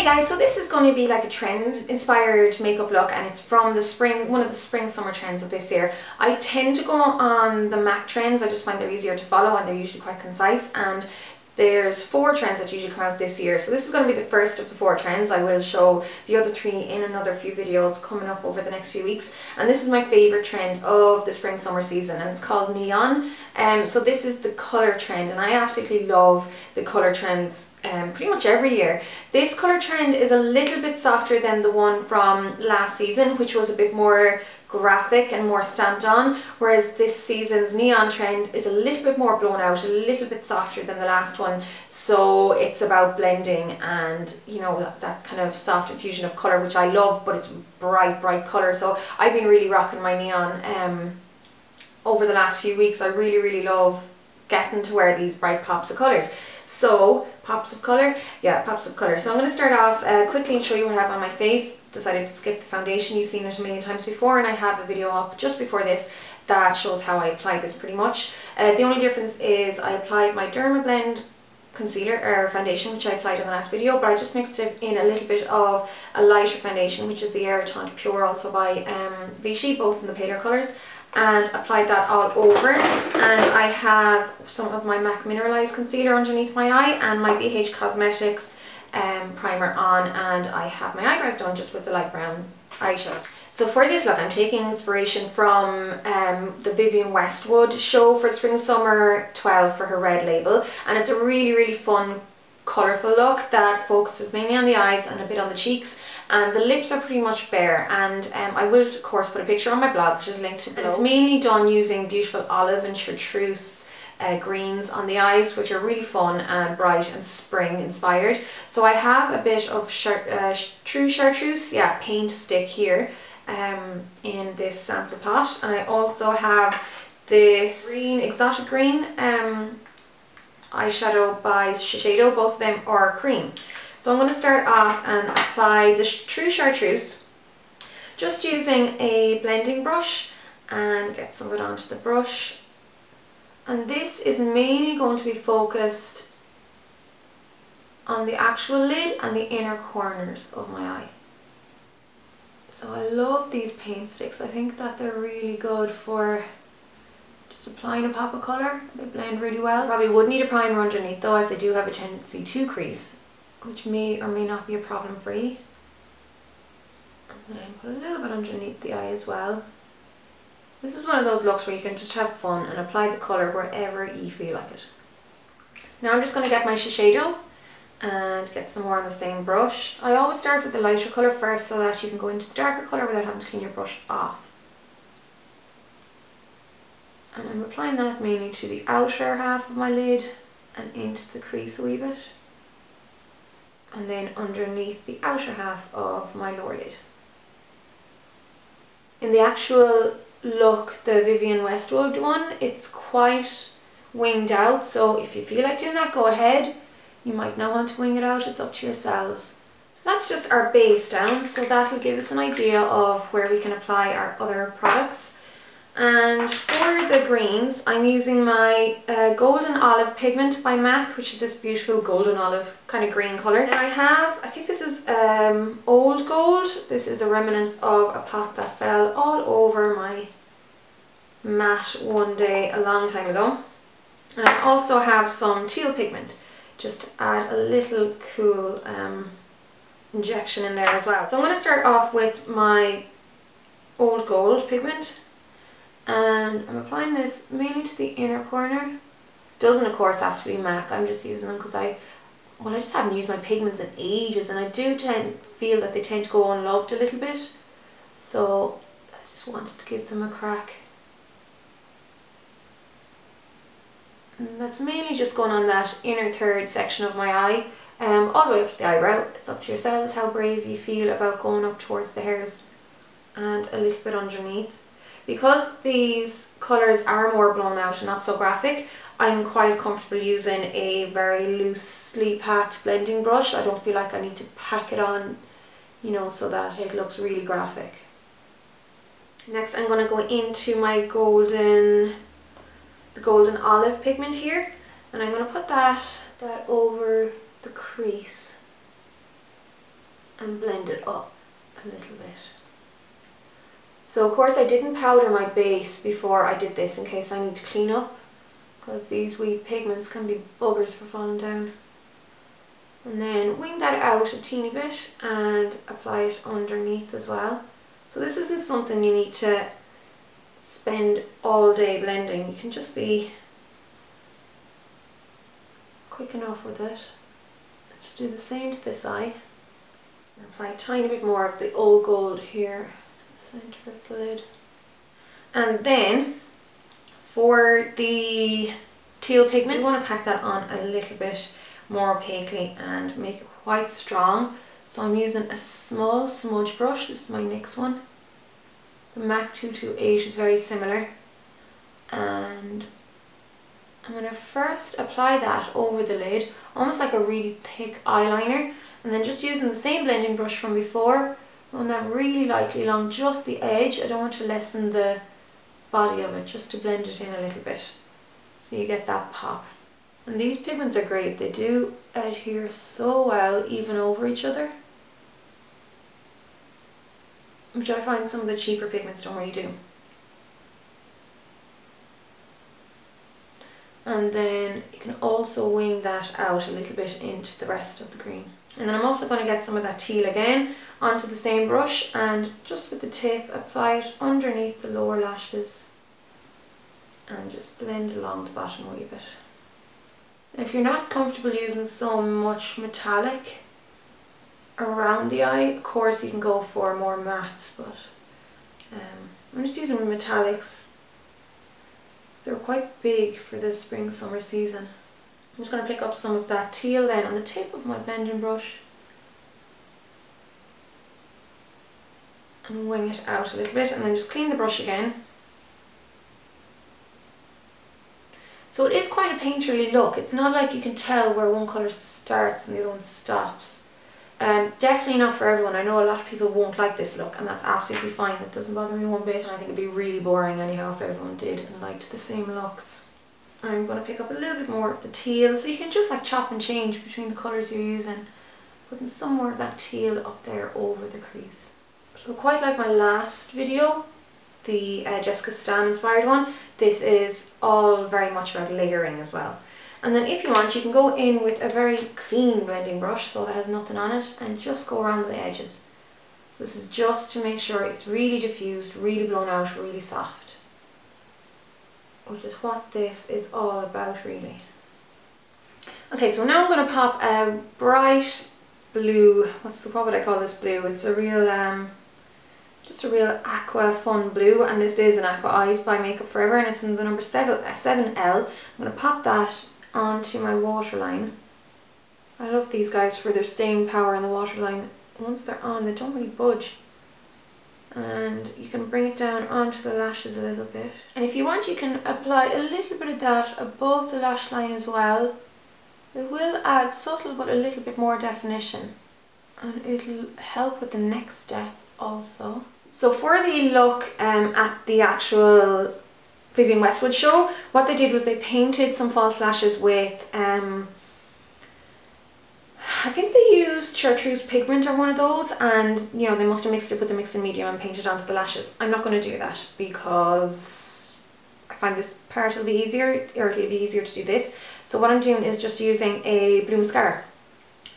Hey guys, so this is going to be like a trend inspired makeup look, and it's from the spring, one of the spring summer trends of this year. I tend to go on the MAC trends. I just find they're easier to follow and they're usually quite concise, and there's 4 trends that usually come out this year. So this is going to be the first of the 4 trends. I will show the other 3 in another few videos coming up over the next few weeks. And this is my favourite trend of the spring summer season, and it's called neon. So this is the colour trend, and I absolutely love the colour trends pretty much every year. This colour trend is a little bit softer than the one from last season, which was a bit more graphic and more stamped on, whereas this season's neon trend is a little bit more blown out, a little bit softer than the last one. So it's about blending and, you know, that kind of soft infusion of colour, which I love, but it's bright colour. So I've been really rocking my neon over the last few weeks. I really love getting to wear these bright pops of colours. So pops of colour, yeah, pops of colour. So I'm going to start off quickly and show you what I have on my face. Decided to skip the foundation. You've seen it a million times before, and I have a video up just before this that shows how I apply this pretty much. The only difference is I applied my Dermablend concealer or foundation, which I applied in the last video, but I just mixed it in a little bit of a lighter foundation, which is the Airtaunt Pure, also by Vichy, both in the paler colours, and applied that all over. And I have some of my MAC Mineralized concealer underneath my eye and my BH Cosmetics primer on, and I have my eyebrows done just with the light brown eyeshadow. So for this look, I'm taking inspiration from the Vivienne Westwood show for Spring Summer 12 for her red label, and it's a really fun colourful look that focuses mainly on the eyes and a bit on the cheeks, and the lips are pretty much bare. And I will of course put a picture on my blog, which is linked below. And it's mainly done using beautiful olive and chartreuse greens on the eyes, which are really fun and bright and spring inspired. So I have a bit of true chartreuse, yeah, paint stick here in this sample pot, and I also have this green, exotic green eyeshadow by Shiseido. Both of them are cream. So I'm going to start off and apply the true chartreuse just using a blending brush and get some of it onto the brush. And this is mainly going to be focused on the actual lid and the inner corners of my eye. So I love these paint sticks. I think that they're really good for just applying a pop of colour. They blend really well. Probably would need a primer underneath though, as they do have a tendency to crease, which may or may not be a problem free. And then put a little bit underneath the eye as well. This is one of those looks where you can just have fun and apply the colour wherever you feel like it. Now I'm just going to get my Shiseido and get some more on the same brush. I always start with the lighter colour first so that you can go into the darker colour without having to clean your brush off. And I'm applying that mainly to the outer half of my lid and into the crease a wee bit. And then underneath the outer half of my lower lid. In the actual look, the Vivienne Westwood one, it's quite winged out, so if you feel like doing that, go ahead. You might not want to wing it out, it's up to yourselves. So that's just our base down, so that'll give us an idea of where we can apply our other products. And for the greens, I'm using my Golden Olive pigment by MAC, which is this beautiful golden olive kind of green colour. And I have, I think this is old gold. This is the remnants of a pot that fell all over my mat one day a long time ago. And I also have some teal pigment, just to add a little cool injection in there as well. So I'm going to start off with my old gold pigment. And I'm applying this mainly to the inner corner. Doesn't of course have to be MAC, I'm just using them because I just haven't used my pigments in ages, and I do feel that they tend to go unloved a little bit. So I just wanted to give them a crack. And that's mainly just going on that inner third section of my eye, all the way up to the eyebrow. It's up to yourselves how brave you feel about going up towards the hairs, and a little bit underneath. Because these colours are more blown out and not so graphic, I'm quite comfortable using a very loosely packed blending brush. I don't feel like I need to pack it on, you know, so that it looks really graphic. Next I'm going to go into my golden olive pigment here, and I'm going to put that over the crease. and blend it up a little bit. So of course I didn't powder my base before I did this in case I need to clean up, because these wee pigments can be buggers for falling down. And then wing that out a teeny bit and apply it underneath as well. So this isn't something you need to spend all day blending. You can just be quick enough with it. Just do the same to this eye. And apply a tiny bit more of the old gold here, centre of the lid. And then for the teal pigment, you want to pack that on a little bit more opaquely and make it quite strong. So I'm using a small smudge brush. This is my NYX one. The M.A.C 228 is very similar. And I'm going to first apply that over the lid, almost like a really thick eyeliner, and then just using the same blending brush from before, run that really lightly along just the edge. I don't want to lessen the body of it, just to blend it in a little bit so you get that pop. And these pigments are great. They do adhere so well even over each other, which I find some of the cheaper pigments don't really do. And then you can also wing that out a little bit into the rest of the green. And then I'm also going to get some of that teal again onto the same brush and just with the tip apply it underneath the lower lashes and just blend along the bottom a wee bit. Now, if you're not comfortable using so much metallic around the eye, of course you can go for more mattes, but I'm just using metallics. They're quite big for the spring summer season. I'm just going to pick up some of that teal then on the tip of my blending brush and wing it out a little bit, and then just clean the brush again. So it is quite a painterly look. It's not like you can tell where one colour starts and the other one stops. Definitely not for everyone. I know a lot of people won't like this look, and that's absolutely fine. It doesn't bother me one bit. I think it'd be really boring anyhow if everyone did and liked the same looks. I'm going to pick up a little bit more of the teal, so you can just like chop and change between the colours you're using, putting some more of that teal up there over the crease. So quite like my last video, the Jessica Stam inspired one, this is all very much about layering as well. And then if you want, you can go in with a very clean blending brush, so that has nothing on it, and just go around the edges. So this is just to make sure it's really diffused, really blown out, really soft, which is what this is all about really. Okay, so now I'm going to pop a bright blue, what would I call this blue? It's a real, just a real aqua fun blue, and this is an Aqua Eyes by Makeup Forever, and it's in the number 7L. I'm going to pop that onto my waterline. I love these guys for their staying power in the waterline. Once they're on, they don't really budge. And you can bring it down onto the lashes a little bit. And if you want, you can apply a little bit of that above the lash line as well. It will add subtle but a little bit more definition, and it'll help with the next step also. So for the look at the actual Vivienne Westwood show, what they did was they painted some false lashes with I think they used chartreuse pigment or one of those, and you know, they must have mixed it with the mixing medium and painted onto the lashes. I'm not going to do that because I find this part will be easier, or it'll be easier to do this. So what I'm doing is just using a blue mascara,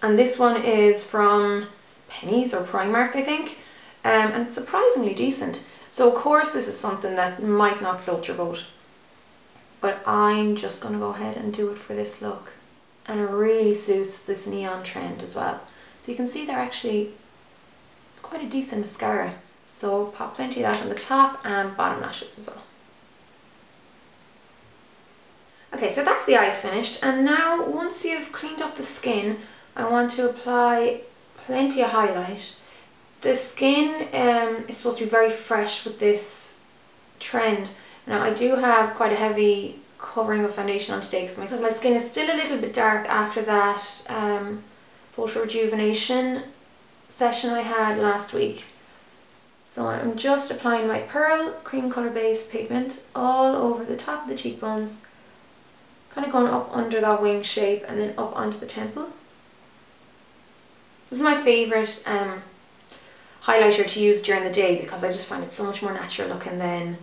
and this one is from Pennies or Primark, I think, and it's surprisingly decent. So of course this is something that might not float your boat, but I'm just going to go ahead and do it for this look. And it really suits this neon trend as well. So you can see they're actually, it's quite a decent mascara. So pop plenty of that on the top and bottom lashes as well. Okay, so that's the eyes finished, and now once you've cleaned up the skin, I want to apply plenty of highlight. The skin is supposed to be very fresh with this trend. Now I do have quite a heavy covering of foundation on today because my skin is still a little bit dark after that photo rejuvenation session I had last week. So I'm just applying my Pearl cream colour base pigment all over the top of the cheekbones, kind of going up under that wing shape and then up onto the temple. This is my favourite highlighter to use during the day because I just find it so much more natural looking than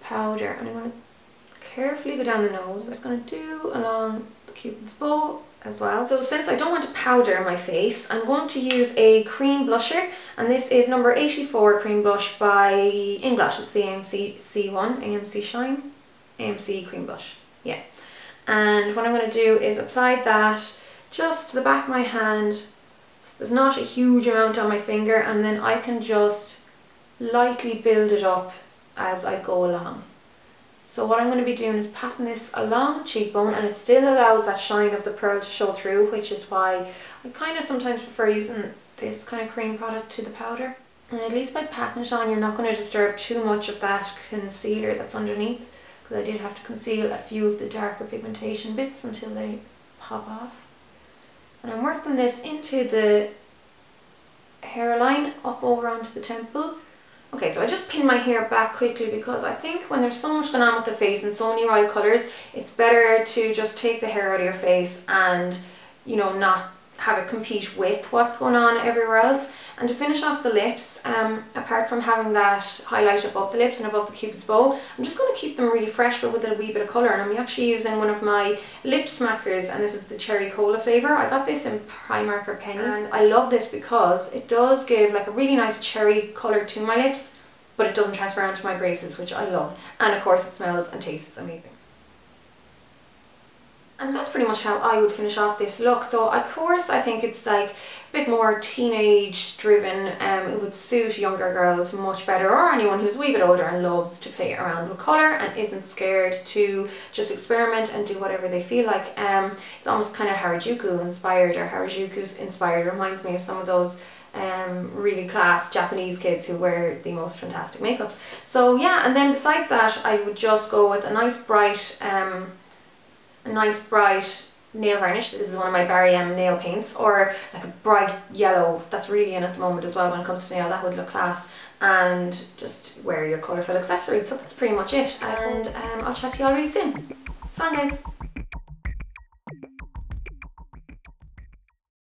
powder. And I'm going to carefully go down the nose. I'm just going to do along the Cupid's bow as well. So since I don't want to powder my face, I'm going to use a cream blusher, and this is number 84 cream blush by Inglash. It's the AMC Shine, AMC cream blush, yeah. And what I'm going to do is apply that just to the back of my hand, so there's not a huge amount on my finger, and then I can just lightly build it up as I go along. So what I'm going to be doing is patting this along the cheekbone, and it still allows that shine of the pearl to show through, which is why I kind of sometimes prefer using this kind of cream product to the powder. And at least by patting it on, you're not going to disturb too much of that concealer that's underneath, because I did have to conceal a few of the darker pigmentation bits until they pop off. And I'm working this into the hairline up over onto the temple. Okay, so I just pin my hair back quickly because I think when there's so much going on with the face and so many bright colours, it's better to just take the hair out of your face and, you know, not have it compete with what's going on everywhere else. And to finish off the lips, apart from having that highlight above the lips and above the Cupid's bow, I'm just going to keep them really fresh but with a wee bit of colour. And I'm actually using one of my lip smackers, and this is the cherry cola flavour. I got this in Primark or Pennies, and I love this because it does give like a really nice cherry colour to my lips, but it doesn't transfer onto my braces, which I love. And of course it smells and tastes amazing. And that's pretty much how I would finish off this look. So of course I think it's like a bit more teenage driven. It would suit younger girls much better, or anyone who's a wee bit older and loves to play around with colour and isn't scared to just experiment and do whatever they feel like. It's almost kind of Harajuku inspired, or Harajuku inspired. It reminds me of some of those really class Japanese kids who wear the most fantastic makeups. So yeah, and then besides that I would just go with a nice bright nail varnish. This is one of my Barry M nail paints, or like a bright yellow that's really in at the moment as well when it comes to nail. That would look class. And just wear your colourful accessories. So that's pretty much it, and I'll chat to you all really soon. So long guys.